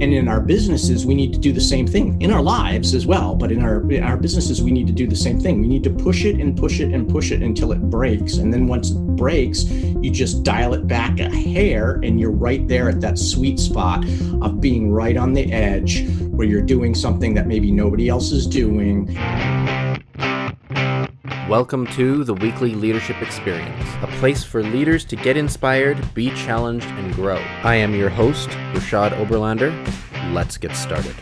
And in our businesses, we need to do the same thing. In our lives as well, but in our businesses, we need to do the same thing. We need to push it and push it and push it until it breaks. And then once it breaks, you just dial it back a hair, and you're right there at that sweet spot of being right on the edge where you're doing something that maybe nobody else is doing. Welcome to the Weekly Leadership Experience, a place for leaders to get inspired, be challenged, and grow. I am your host, Rashad Oberlander. Let's get started.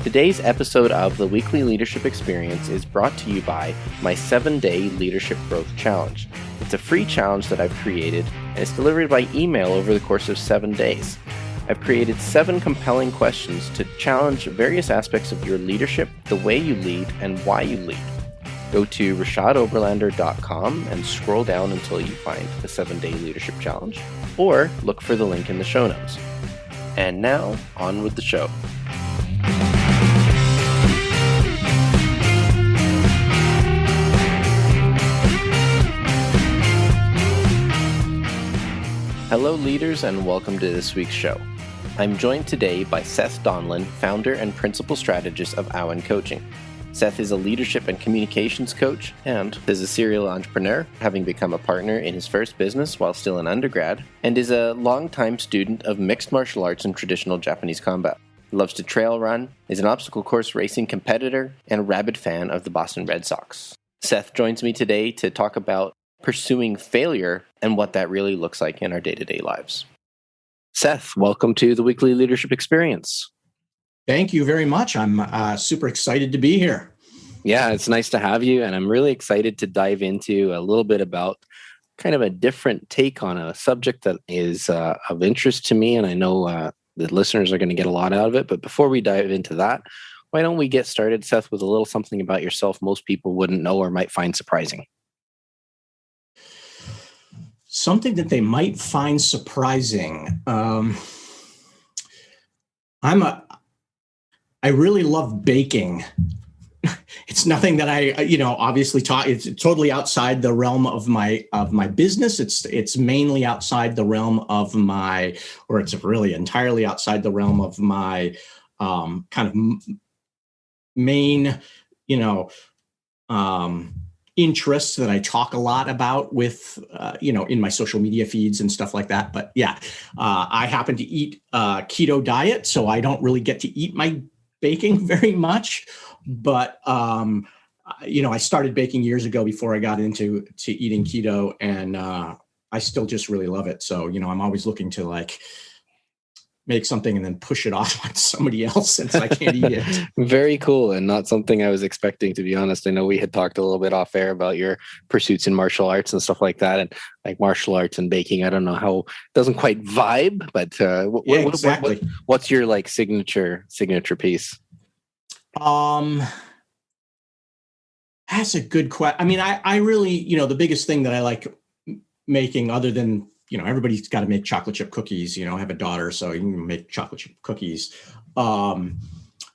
Today's episode of the Weekly Leadership Experience is brought to you by my 7-day Leadership Growth Challenge. It's a free challenge that I've created, and it's delivered by email over the course of 7 days. I've created 7 compelling questions to challenge various aspects of your leadership, the way you lead, and why you lead. Go to rashadoberlander.com and scroll down until you find the 7-day leadership challenge, or look for the link in the show notes. And now, on with the show. Hello leaders, and welcome to this week's show. I'm joined today by Seth Donlin, founder and principal strategist of Awen Coaching. Seth is a leadership and communications coach and is a serial entrepreneur, having become a partner in his first business while still an undergrad, and is a longtime student of mixed martial arts and traditional Japanese combat. He loves to trail run, is an obstacle course racing competitor, and a rabid fan of the Boston Red Sox. Seth joins me today to talk about pursuing failure and what that really looks like in our day-to-day lives. Seth, welcome to the Weekly Leadership Experience. Thank you very much. I'm super excited to be here. Yeah, it's nice to have you, and I'm really excited to dive into a little bit about kind of a different take on a subject that is of interest to me, and I know the listeners are going to get a lot out of it. But before we dive into that, why don't we get started, Seth, with a little something about yourself most people wouldn't know or might find surprising? Something that they might find surprising. I really love baking. It's nothing that I obviously taught. It's totally outside the realm of my business. It's mainly outside the realm of it's really entirely outside the realm of my kind of main, interests that I talk a lot about with, in my social media feeds and stuff like that. But yeah, I happen to eat keto diet, so I don't really get to eat my baking very much. But, I started baking years ago before I got into eating keto, and I still just really love it. So, I'm always looking to make something and then push it off on somebody else since I can't eat it. Very cool, and not something I was expecting, to be honest. I know we had talked a little bit off air about your pursuits in martial arts and stuff like that, and like martial arts and baking. I don't know how it doesn't quite vibe, but exactly. What's your signature piece? That's a good question. I mean, I really, the biggest thing that I like making, other than everybody's got to make chocolate chip cookies. I have a daughter, so you can make chocolate chip cookies. I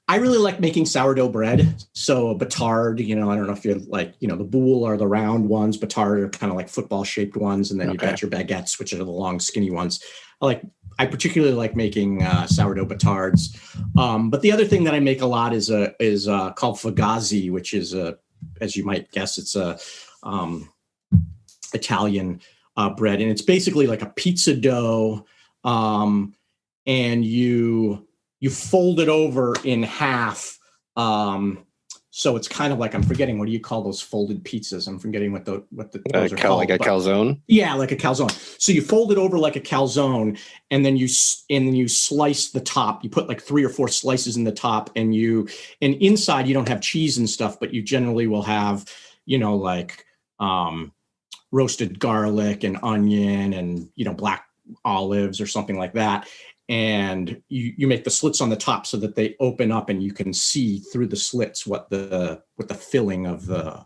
really like making sourdough bread. So a batard, I don't know if you're the boule are the round ones. Batard are kind of like football shaped ones. And then you've got your baguettes, which are the long skinny ones. I particularly like making sourdough batards. But the other thing that I make a lot is called fugazi, which is as you might guess, it's a Italian bread, and it's basically like a pizza dough, and you fold it over in half. So it's kind of like, I'm forgetting, what do you call those folded pizzas? I'm forgetting what those are called. Like a calzone? Yeah, like a calzone. So you fold it over like a calzone, and then you slice the top. You put like 3 or 4 slices in the top, and inside you don't have cheese and stuff, but you generally will have, roasted garlic and onion and, black olives or something like that. And you make the slits on the top so that they open up and you can see through the slits what the filling of the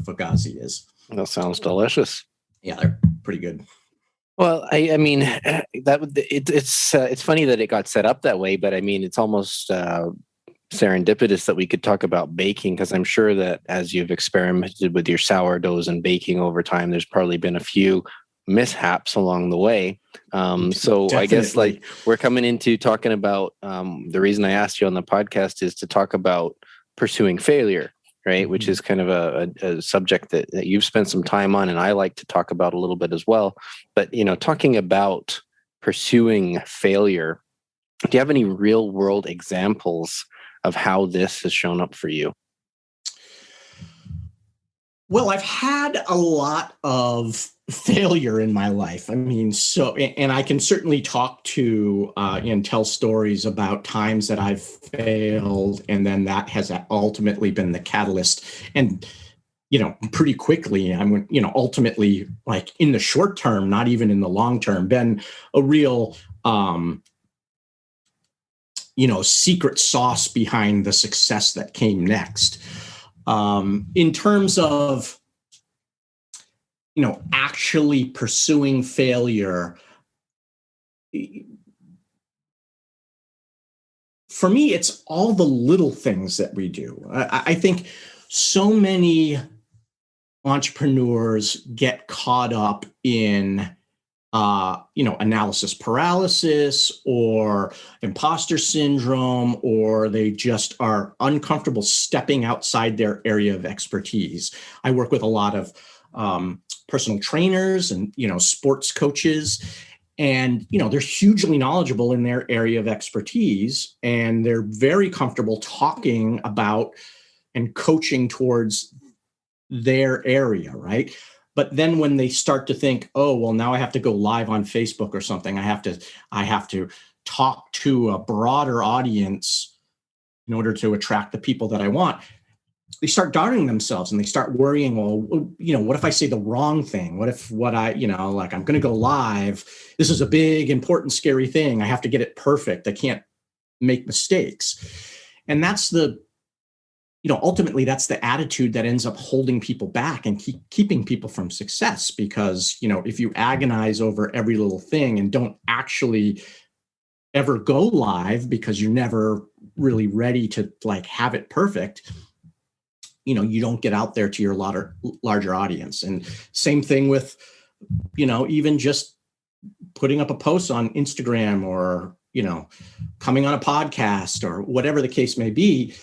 fugazi is. That sounds delicious. Yeah, they're pretty good. Well, I mean, it's funny that it got set up that way, but I mean, it's almost serendipitous that we could talk about baking, because I'm sure that as you've experimented with your sourdoughs and baking over time, there's probably been a few mishaps along the way. So I guess like we're coming into talking about the reason I asked you on the podcast is to talk about pursuing failure, right? Mm-hmm. Which is kind of a subject that you've spent some time on, and I like to talk about a little bit as well. But, talking about pursuing failure, do you have any real world examples of how this has shown up for you? Well, I've had a lot of failure in my life. I mean, and I can certainly talk to and tell stories about times that I've failed, and then that has ultimately been the catalyst. And, pretty quickly, I'm, ultimately, like in the short term, not even in the long term, been a real, secret sauce behind the success that came next. In terms of, actually pursuing failure, for me, it's all the little things that we do. I think so many entrepreneurs get caught up in analysis paralysis or imposter syndrome, or they just are uncomfortable stepping outside their area of expertise. I work with a lot of personal trainers and, sports coaches, and, they're hugely knowledgeable in their area of expertise, and they're very comfortable talking about and coaching towards their area, right? But then when they start to think, oh, well, now I have to go live on Facebook or something, I have to talk to a broader audience in order to attract the people that I want, they start doubting themselves and they start worrying, well, what if I say the wrong thing? What if I'm going to go live? This is a big, important, scary thing. I have to get it perfect. I can't make mistakes. And that's ultimately that's the attitude that ends up holding people back and keeping people from success. Because, if you agonize over every little thing and don't actually ever go live because you're never really ready to have it perfect, you don't get out there to your larger audience. And same thing with, even just putting up a post on Instagram or, coming on a podcast or whatever the case may be.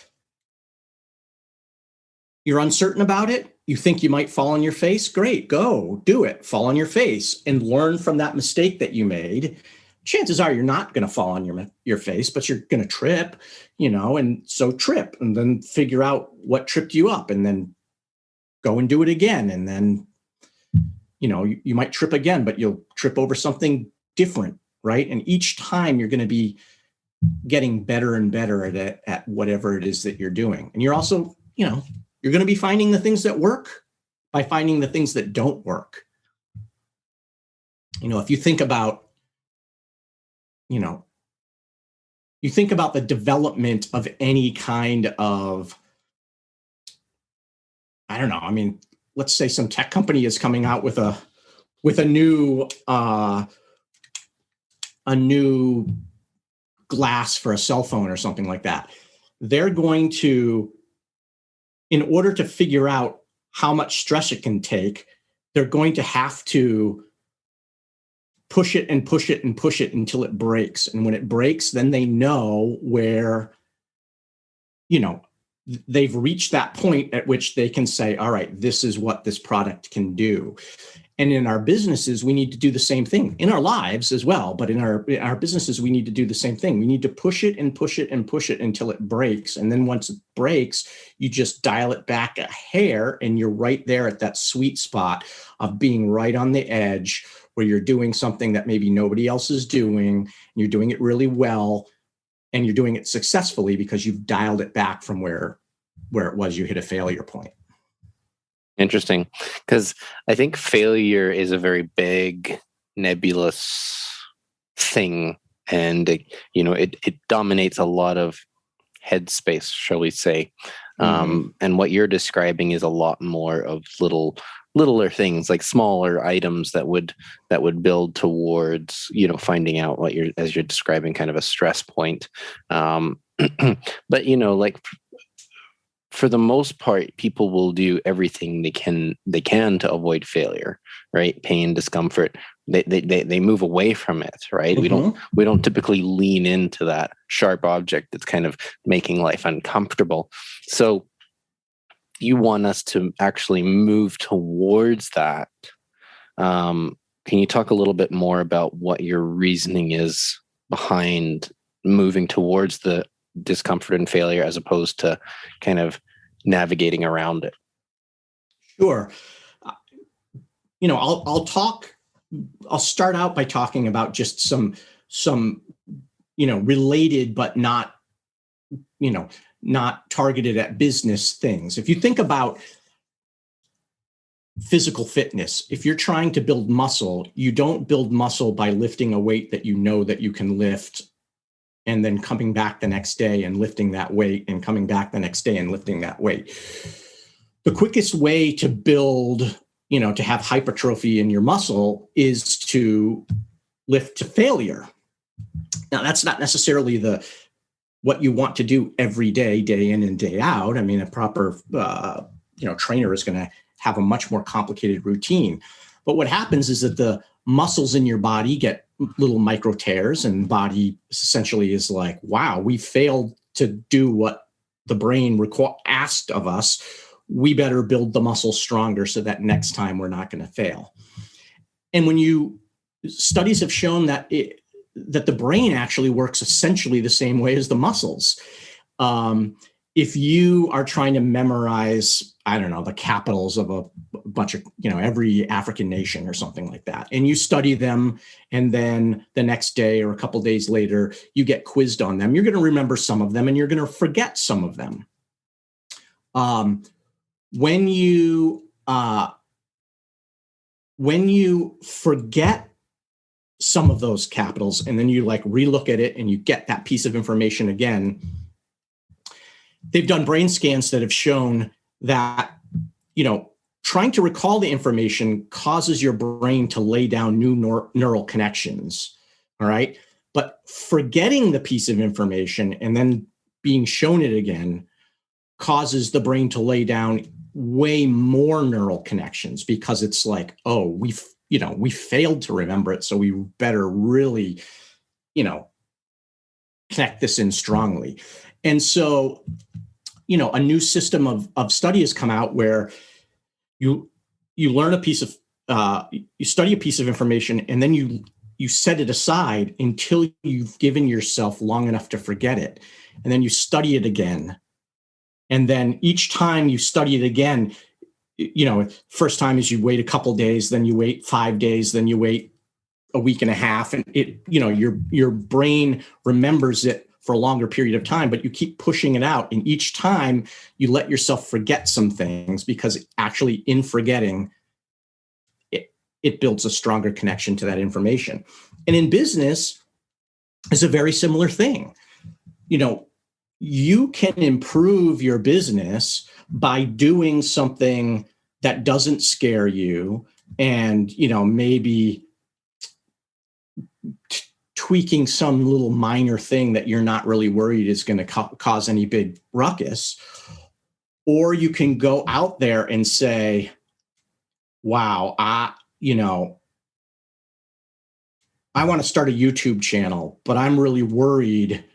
You're uncertain about it. You think you might fall on your face. Great, go do it. Fall on your face and learn from that mistake that you made. Chances are you're not going to fall on your face, but you're going to trip, and so trip and then figure out what tripped you up and then go and do it again. And then, you might trip again, but you'll trip over something different, right? And each time you're going to be getting better and better at whatever it is that you're doing. And you're also, you're going to be finding the things that work by finding the things that don't work. If you think about, you think about the development of any kind of, I don't know. I mean, let's say some tech company is coming out with a new glass for a cell phone or something like that. They're going to, in order to figure out how much stress it can take, they're going to have to push it and push it and push it until it breaks. And when it breaks, then they know where, they've reached that point at which they can say, all right, this is what this product can do. And in our businesses, we need to do the same thing. In our lives as well, but in our businesses, we need to do the same thing. We need to push it and push it and push it until it breaks. And then once it breaks, you just dial it back a hair and you're right there at that sweet spot of being right on the edge where you're doing something that maybe nobody else is doing, and you're doing it really well, and you're doing it successfully because you've dialed it back from where it was you hit a failure point. Interesting, because I think failure is a very big, nebulous thing, and it dominates a lot of headspace, shall we say? Mm-hmm. And what you're describing is a lot more of littler things, like smaller items that would build towards finding out what as you're describing, kind of a stress point. But like for the most part, people will do everything they can to avoid failure, right? Pain, discomfort. They move away from it, right? Mm-hmm. We don't typically lean into that sharp object that's kind of making life uncomfortable. So you want us to actually move towards that. Can you talk a little bit more about what your reasoning is behind moving towards the discomfort and failure as opposed to kind of navigating around it? Sure. I'll start out by talking about just some related, but not targeted at business things. If you think about physical fitness, if you're trying to build muscle, you don't build muscle by lifting a weight that you know that you can lift and then coming back the next day and lifting that weight and coming back the next day and lifting that weight. The quickest way to build, to have hypertrophy in your muscle is to lift to failure. Now, that's not necessarily what you want to do every day, day in and day out. I mean, a proper, trainer is going to have a much more complicated routine. But what happens is that the muscles in your body get little micro tears, and body essentially is like, wow, we failed to do what the brain asked of us. We better build the muscle stronger so that next time we're not going to fail. And studies have shown that the brain actually works essentially the same way as the muscles. If you are trying to memorize, I don't know, the capitals of a bunch of, every African nation or something like that, and you study them, and then the next day or a couple of days later, you get quizzed on them, you're going to remember some of them and you're going to forget some of them. When you forget some of those capitals and then you relook at it and you get that piece of information again, they've done brain scans that have shown that, trying to recall the information causes your brain to lay down new neural connections. All right. But forgetting the piece of information and then being shown it again causes the brain to lay down way more neural connections, because it's like, oh, we failed to remember it, so we better really, connect this in strongly. And so, a new system of study has come out where you learn you study a piece of information, and then you set it aside until you've given yourself long enough to forget it. And then you study it again. And then each time you study it again, first time is you wait a couple days, then you wait 5 days, then you wait a week and a half, and your brain remembers it for a longer period of time, but you keep pushing it out. And each time you let yourself forget some things, because actually in forgetting, it builds a stronger connection to that information. And in business, it's a very similar thing. You can improve your business by doing something that doesn't scare you, and, maybe tweaking some little minor thing that you're not really worried is going to cause any big ruckus. Or you can go out there and say, wow, I want to start a YouTube channel, but I'm really worried.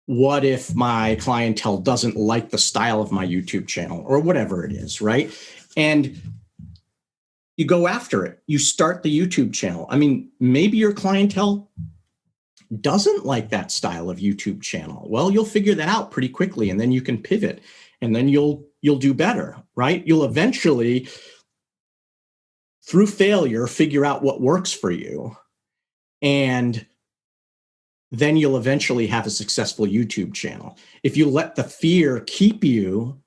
What if my clientele doesn't like the style of my YouTube channel, or whatever it is, right? And you go after it. You start the YouTube channel. I mean, maybe your clientele doesn't like that style of YouTube channel. Well, you'll figure that out pretty quickly, and then you can pivot, and then you'll do better, right? You'll eventually, through failure, figure out what works for you, and then you'll eventually have a successful YouTube channel. If you let the fear keep you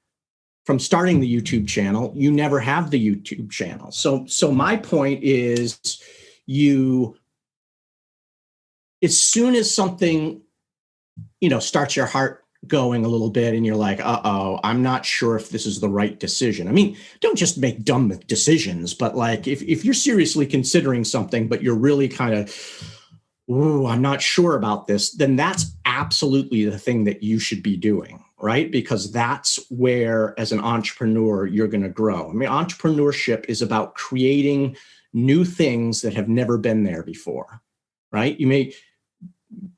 from starting the YouTube channel, you never have the YouTube channel. So my point is, as soon as something, starts your heart going a little bit and you're like, I'm not sure if this is the right decision. I mean, don't just make dumb decisions, but if you're seriously considering something, but you're really kind of, I'm not sure about this, then that's absolutely the thing that you should be doing. right? Because that's where, as an entrepreneur, you're going to grow. I mean, entrepreneurship is about creating new things that have never been there before, right? You may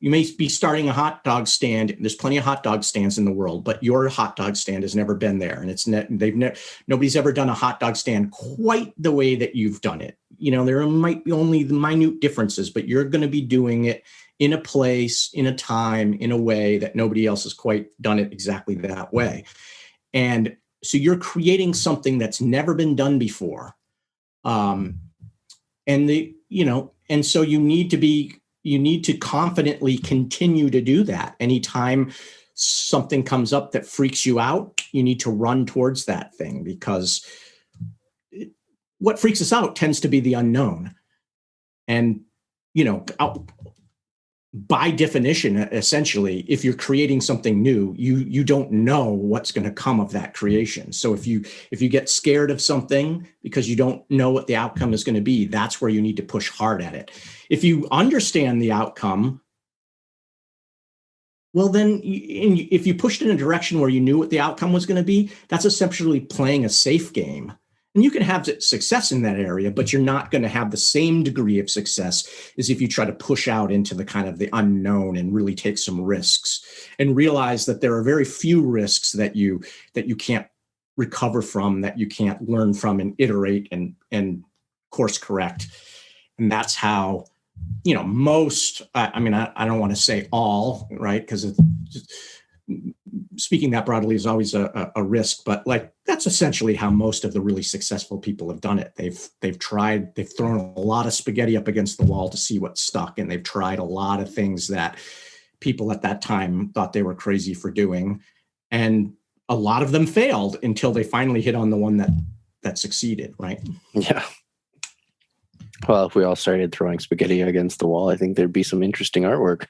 be starting a hot dog stand. There's plenty of hot dog stands in the world, but your hot dog stand has never been there, and nobody's ever done a hot dog stand quite the way that you've done it. There might be only the minute differences, but you're going to be doing it in a place, in a time, in a way that nobody else has quite done it exactly that way. And so you're creating something that's never been done before. And so you need to confidently continue to do that. Anytime something comes up that freaks you out, you need to run towards that thing, because what freaks us out tends to be the unknown. And, by definition, essentially, if you're creating something new, you don't know what's going to come of that creation. So if you get scared of something because you don't know what the outcome is going to be, that's where you need to push hard at it. If you understand the outcome, well, then if you pushed in a direction where you knew what the outcome was going to be, that's essentially playing a safe game. And you can have success in that area, but you're not going to have the same degree of success as if you try to push out into the kind of the unknown and really take some risks and realize that there are very few risks that you can't recover from, that you can't learn from and iterate and course correct. And that's how, most, I don't want to say all, right? Because speaking that broadly is always a risk, but that's essentially how most of the really successful people have done it. They've thrown a lot of spaghetti up against the wall to see what stuck, and they've tried a lot of things that people at that time thought they were crazy for doing, and a lot of them failed until they finally hit on the one that succeeded, right? Yeah. Well, if we all started throwing spaghetti against the wall, I think there'd be some interesting artwork.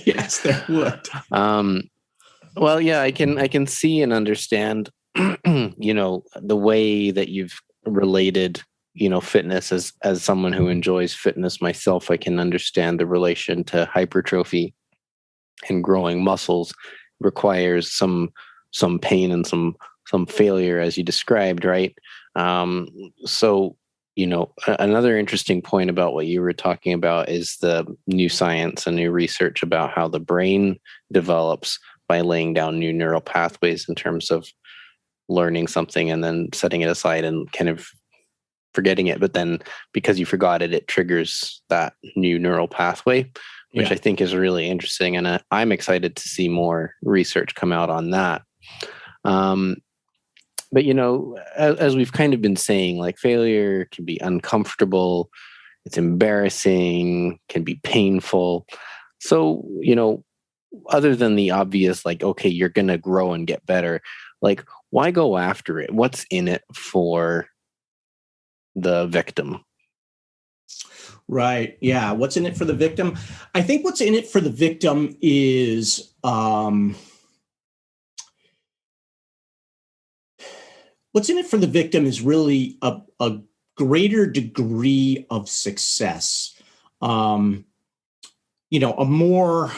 Yes, there would. Well, yeah, I can see and understand, the way that you've related, fitness as someone who enjoys fitness myself. I can understand the relation to hypertrophy, and growing muscles requires some pain and some failure, as you described, right? So, another interesting point about what you were talking about is the new science and new research about how the brain develops by laying down new neural pathways in terms of learning something and then setting it aside and kind of forgetting it. But then because you forgot it, it triggers that new neural pathway, which I think is really interesting. And I'm excited to see more research come out on that. But, as we've kind of been saying, failure can be uncomfortable, it's embarrassing, can be painful. So, other than the obvious, okay, you're going to grow and get better, why go after it? What's in it for the victim? Right. Yeah. What's in it for the victim? I think what's in it for the victim is, what's in it for the victim is really a greater degree of success. A more,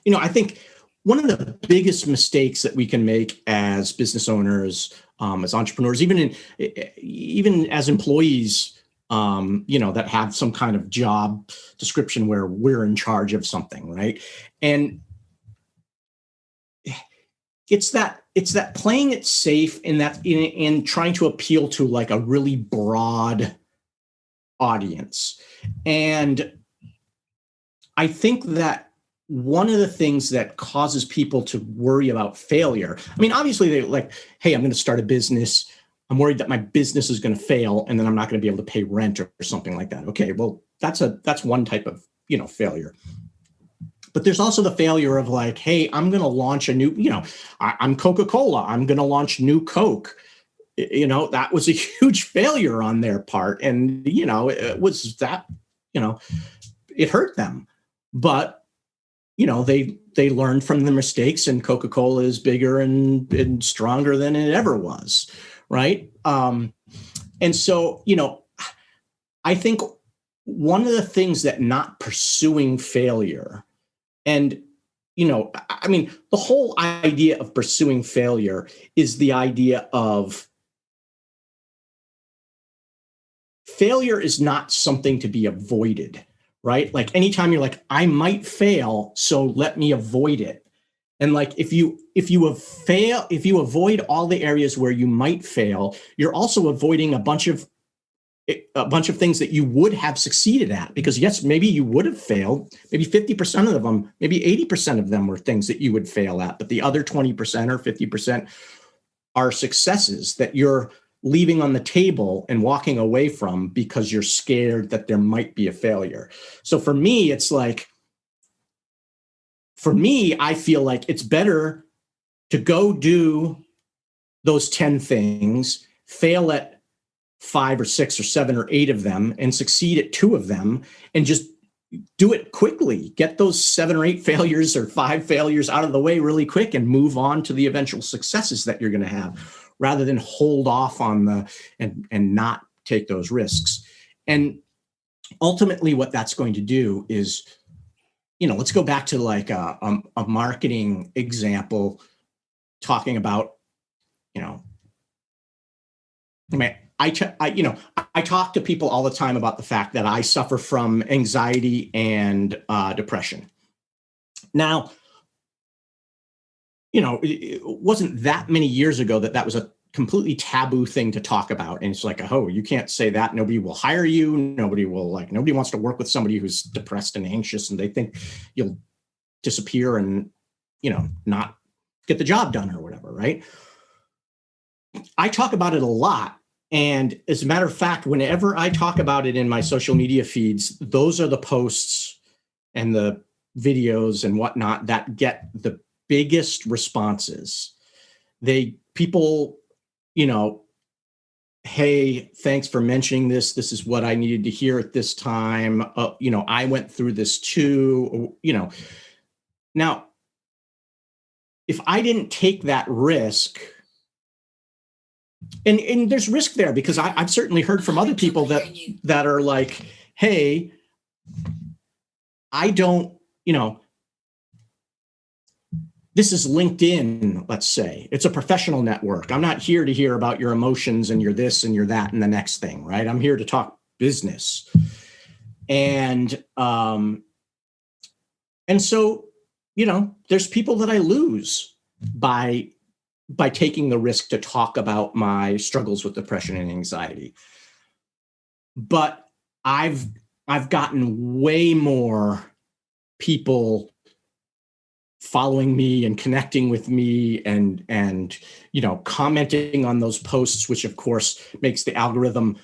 I think one of the biggest mistakes that we can make as business owners, as entrepreneurs, even as employees, that have some kind of job description where we're in charge of something, right? And it's that playing it safe in trying to appeal to a really broad audience. And I think that one of the things that causes people to worry about failure, obviously they hey, I'm going to start a business. I'm worried that my business is going to fail and then I'm not going to be able to pay rent or something like that. Okay, well, that's one type of, failure. But there's also the failure of hey, I'm going to launch a new, I'm Coca-Cola. I'm going to launch new Coke. That was a huge failure on their part. And, it was that, it hurt them. But, they learned from the mistakes, and Coca-Cola is bigger and stronger than it ever was. Right. And so, I think one of the things that not pursuing failure And, I mean, the whole idea of pursuing failure is the idea of failure is not something to be avoided, right? Like anytime you're like, I might fail, so let me avoid it. And like if you avoid all the areas where you might fail, you're also avoiding a bunch of things that you would have succeeded at, because yes, maybe you would have failed, maybe 50% of them, maybe 80% of them were things that you would fail at, but the other 20% or 50% are successes that you're leaving on the table and walking away from because you're scared that there might be a failure. So for me, it's like, I feel like it's better to go do those 10 things, fail at 5 or 6 or 7 or 8 of them, and succeed at 2 of them, and just do it quickly. Get those 7 or 8 failures or 5 failures out of the way really quick and move on to the eventual successes that you're going to have, rather than hold off on and not take those risks. And ultimately what that's going to do is, let's go back to like a marketing example, talking about, I talk to people all the time about the fact that I suffer from anxiety and depression. Now, it wasn't that many years ago that was a completely taboo thing to talk about. And it's like, oh, you can't say that. Nobody will hire you. Nobody wants to work with somebody who's depressed and anxious, and they think you'll disappear and, not get the job done or whatever, right? I talk about it a lot. And as a matter of fact, whenever I talk about it in my social media feeds, those are the posts and the videos and whatnot that get the biggest responses. People, hey, thanks for mentioning this. This is what I needed to hear at this time. I went through this too, Now, if I didn't take that risk, and there's risk there, because I've certainly heard from other people that are like, hey, I don't, this is LinkedIn, let's say. It's a professional network. I'm not here to hear about your emotions and your this and your that and the next thing, right? I'm here to talk business. And so, there's people that I lose by taking the risk to talk about my struggles with depression and anxiety. But I've gotten way more people following me and connecting with me and commenting on those posts, which of course makes the algorithm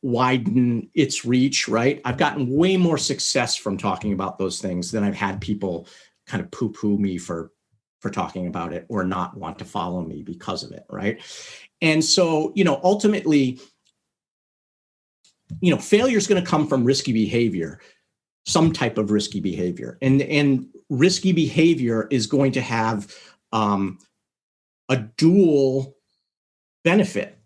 widen its reach, right? I've gotten way more success from talking about those things than I've had people kind of poo-poo me for talking about it or not want to follow me because of it, right? And so, ultimately, failure is going to come from risky behavior, some type of risky behavior. And risky behavior is going to have a dual benefit.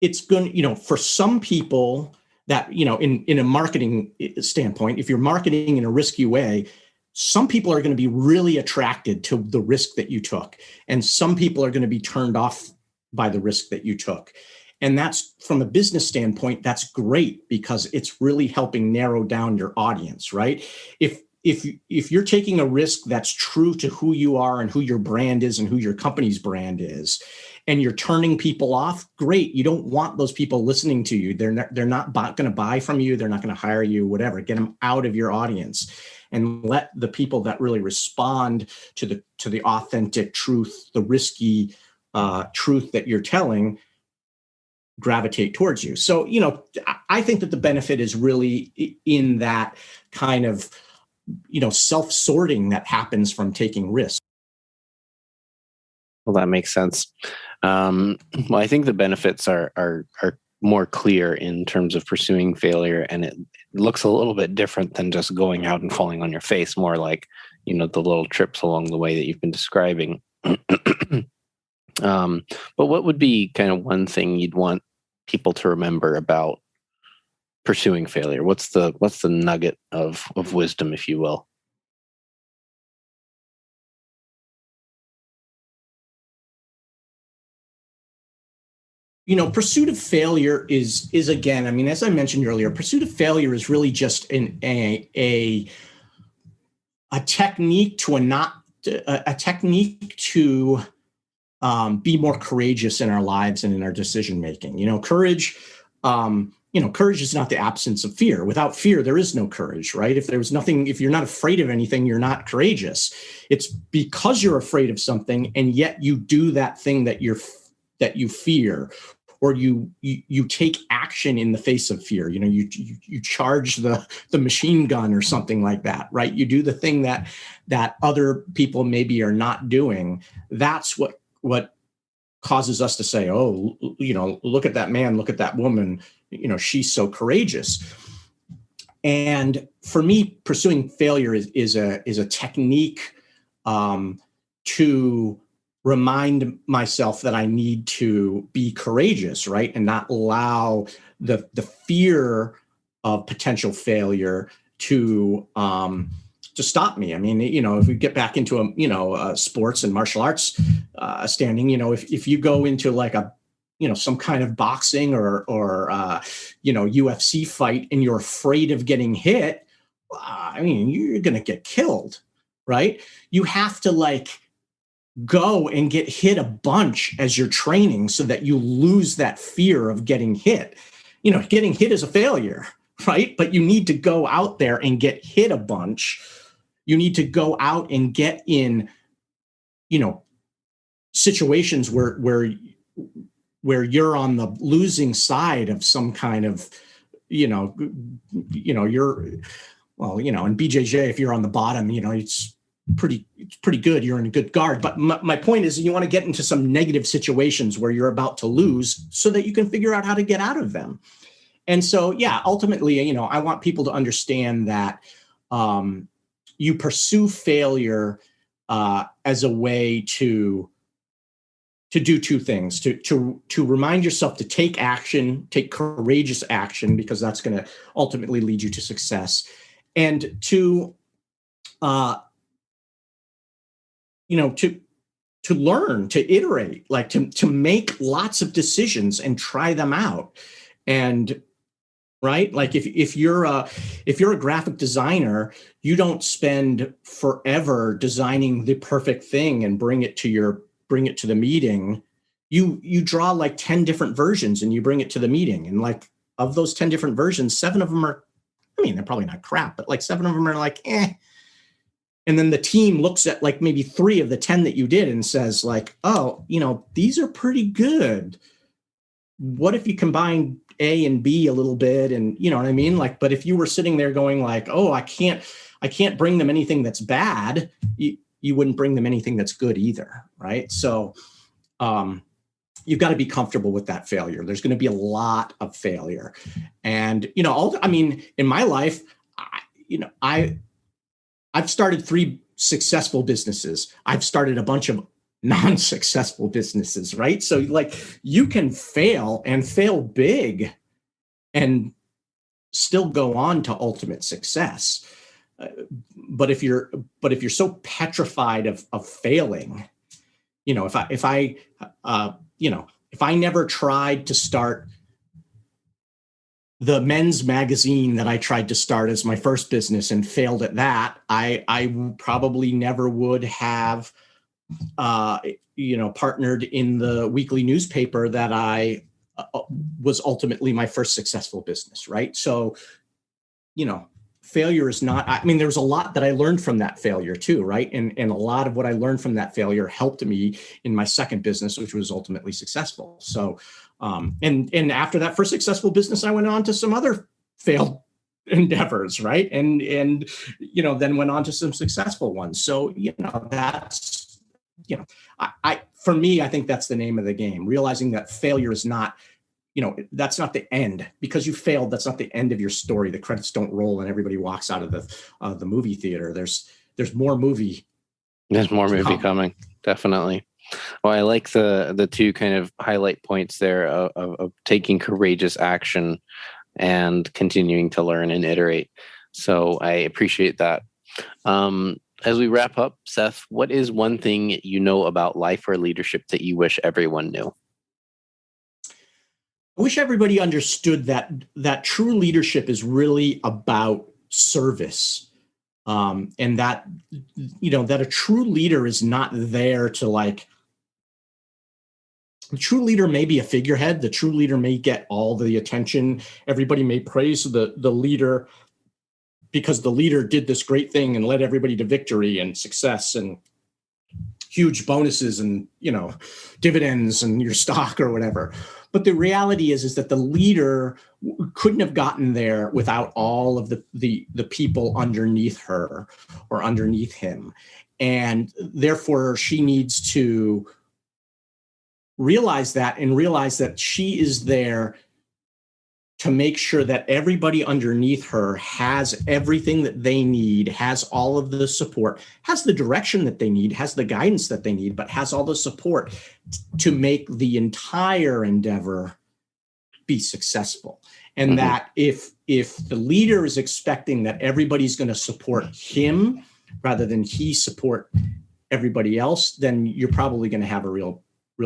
It's going, for some people that, in a marketing standpoint, if you're marketing in a risky way, some people are going to be really attracted to the risk that you took. And some people are going to be turned off by the risk that you took. And that's, from a business standpoint, that's great, because it's really helping narrow down your audience, right? If you're taking a risk that's true to who you are and who your brand is and who your company's brand is, and you're turning people off, great. You don't want those people listening to you. They're not going to buy from you. They're not going to hire you, whatever. Get them out of your audience and let the people that really respond to the authentic truth, the risky truth that you're telling, gravitate towards you. So, I think that the benefit is really in that kind of, self-sorting that happens from taking risks. Well, that makes sense. Well, I think the benefits are more clear in terms of pursuing failure, and it looks a little bit different than just going out and falling on your face, more like, the little trips along the way that you've been describing. But what would be kind of one thing you'd want people to remember about pursuing failure? What's the nugget of wisdom, if you will? Pursuit of failure is again, I mean, as I mentioned earlier, pursuit of failure is really just a technique a technique to be more courageous in our lives and in our decision making. Courage. Courage is not the absence of fear. Without fear, there is no courage, right? If you're not afraid of anything, you're not courageous. It's because you're afraid of something, and yet you do that thing that you fear, or you take action in the face of fear. You charge the machine gun or something like that, right? You do the thing that other people maybe are not doing. That's what causes us to say, oh, look at that man, look at that woman, she's so courageous. And for me, pursuing failure is a technique to remind myself that I need to be courageous, right? And not allow the fear of potential failure to stop me. I mean, if we get back into sports and martial arts standing, if you go into like some kind of boxing or UFC fight and you're afraid of getting hit, I mean, you're going to get killed, right? You have to go and get hit a bunch as you're training so that you lose that fear of getting hit. Getting hit is a failure, right? But you need to go out there and get hit a bunch. You need to go out and get in, situations where you're on the losing side of some kind of, you're, well, in BJJ, if you're on the bottom, it's pretty good. You're in a good guard. But my point is, you want to get into some negative situations where you're about to lose so that you can figure out how to get out of them. And so, yeah, ultimately, I want people to understand that you pursue failure as a way to do two things: to remind yourself to take action, take courageous action, because that's going to ultimately lead you to success, and to learn, to iterate, to make lots of decisions and try them out. And right, if you're a graphic designer, you don't spend forever designing the perfect thing and bring it to the meeting. You draw 10 different versions and you bring it to the meeting, and of those 10 different versions, 7 of them are, I mean, they're probably not crap, but 7 of them are eh. And then the team looks at maybe 3 of the 10 that you did and says oh, these are pretty good. What if you combine A and B a little bit? And you know what I mean? But if you were sitting there going oh, I can't bring them anything that's bad, you wouldn't bring them anything that's good either. Right. So you've got to be comfortable with that failure. There's going to be a lot of failure. And, in my life, I've started 3 successful businesses. I've started a bunch of non-successful businesses, right? So you can fail and fail big and still go on to ultimate success. But if you're so petrified of failing, if I never tried to start the men's magazine that I tried to start as my first business and failed at that, I probably never would have partnered in the weekly newspaper that I was ultimately my first successful business, right? So, failure is not, there was a lot that I learned from that failure too, right? And a lot of what I learned from that failure helped me in my second business, which was ultimately successful. So, and after that first successful business, I went on to some other failed endeavors, right? And then went on to some successful ones. So, that's, for me, I think that's the name of the game, realizing that failure is not, that's not the end. Because you failed, that's not the end of your story. The credits don't roll and everybody walks out of the movie theater. There's more movie. There's more movie coming. Definitely. Well, I like the 2 kind of highlight points there of taking courageous action and continuing to learn and iterate. So I appreciate that. As we wrap up, Seth, what is one thing you know about life or leadership that you wish everyone knew? I wish everybody understood that true leadership is really about service, and that a true leader is not there to like. The true leader may be a figurehead. The true leader may get all the attention. Everybody may praise the leader because the leader did this great thing and led everybody to victory and success and huge bonuses and, dividends and your stock or whatever. But the reality is that the leader couldn't have gotten there without all of the people underneath her or underneath him. And therefore, she needs to realize that she is there to make sure that everybody underneath her has everything that they need, has all of the support, has the direction that they need, has the guidance that they need, but has all the support to make the entire endeavor be successful. And that if the leader is expecting that everybody's going to support him rather than he support everybody else, then you're probably going to have a real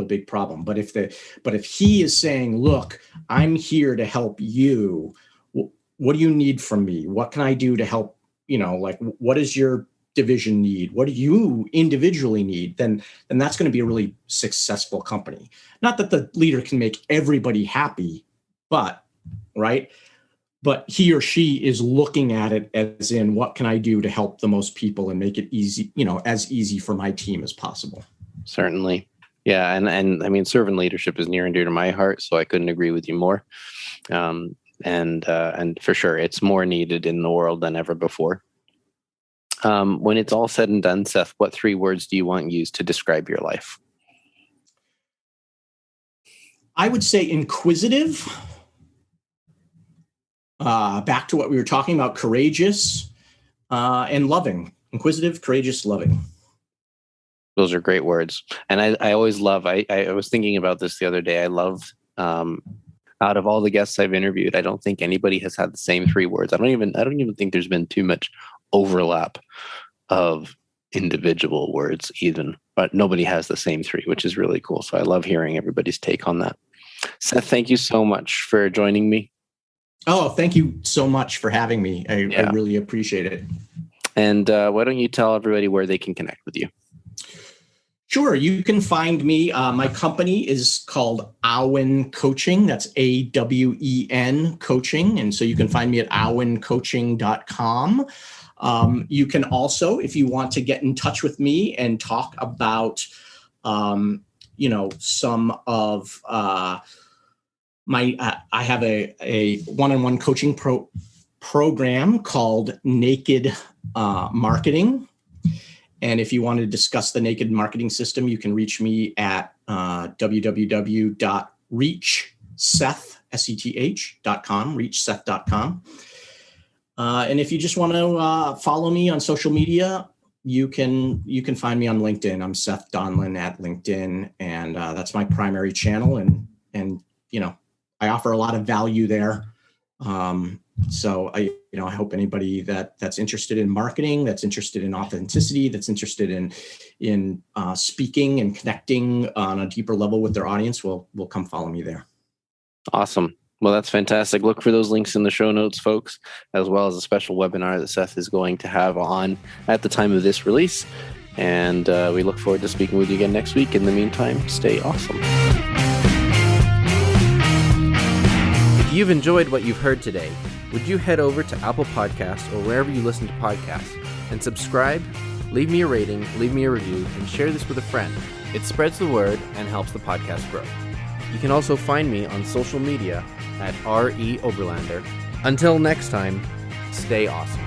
big problem. But if he is saying, look, I'm here to help you. What do you need from me? What can I do to help? What does your division need? What do you individually need? Then that's going to be a really successful company. Not that the leader can make everybody happy, but he or she is looking at it as in, what can I do to help the most people and make it easy, as easy for my team as possible? Certainly. Yeah. And I mean, servant leadership is near and dear to my heart, so I couldn't agree with you more. And for sure, it's more needed in the world than ever before. When it's all said and done, Seth, what 3 words do you want used to describe your life? I would say inquisitive. Back to what we were talking about, courageous, and loving. Inquisitive, courageous, loving. Those are great words. And I always love, I was thinking about this the other day. I love, out of all the guests I've interviewed, I don't think anybody has had the same 3 words. I don't even think there's been too much overlap of individual words even, but nobody has the same 3, which is really cool. So I love hearing everybody's take on that. Seth, thank you so much for joining me. Oh, thank you so much for having me. I really appreciate it. And why don't you tell everybody where they can connect with you? Sure. You can find me. My company is called Awen Coaching. That's AWEN Coaching. And so you can find me at awencoaching.com. You can also, if you want to get in touch with me and talk about, some of I have a one-on-one coaching program called Naked Marketing. And if you want to discuss the Naked Marketing System, you can reach me at www.reachseth.com, reachseth.com. And if you just want to follow me on social media, you can find me on LinkedIn. I'm Seth Donlin at LinkedIn, and that's my primary channel. And I offer a lot of value there. So I hope anybody that's interested in marketing, that's interested in authenticity, that's interested in speaking and connecting on a deeper level with their audience will come follow me there. Awesome. Well, that's fantastic. Look for those links in the show notes, folks, as well as a special webinar that Seth is going to have on at the time of this release. And we look forward to speaking with you again next week. In the meantime, stay awesome. If you've enjoyed what you've heard today, would you head over to Apple Podcasts or wherever you listen to podcasts and subscribe, leave me a rating, leave me a review, and share this with a friend. It spreads the word and helps the podcast grow. You can also find me on social media at R.E. Oberlander. Until next time, stay awesome.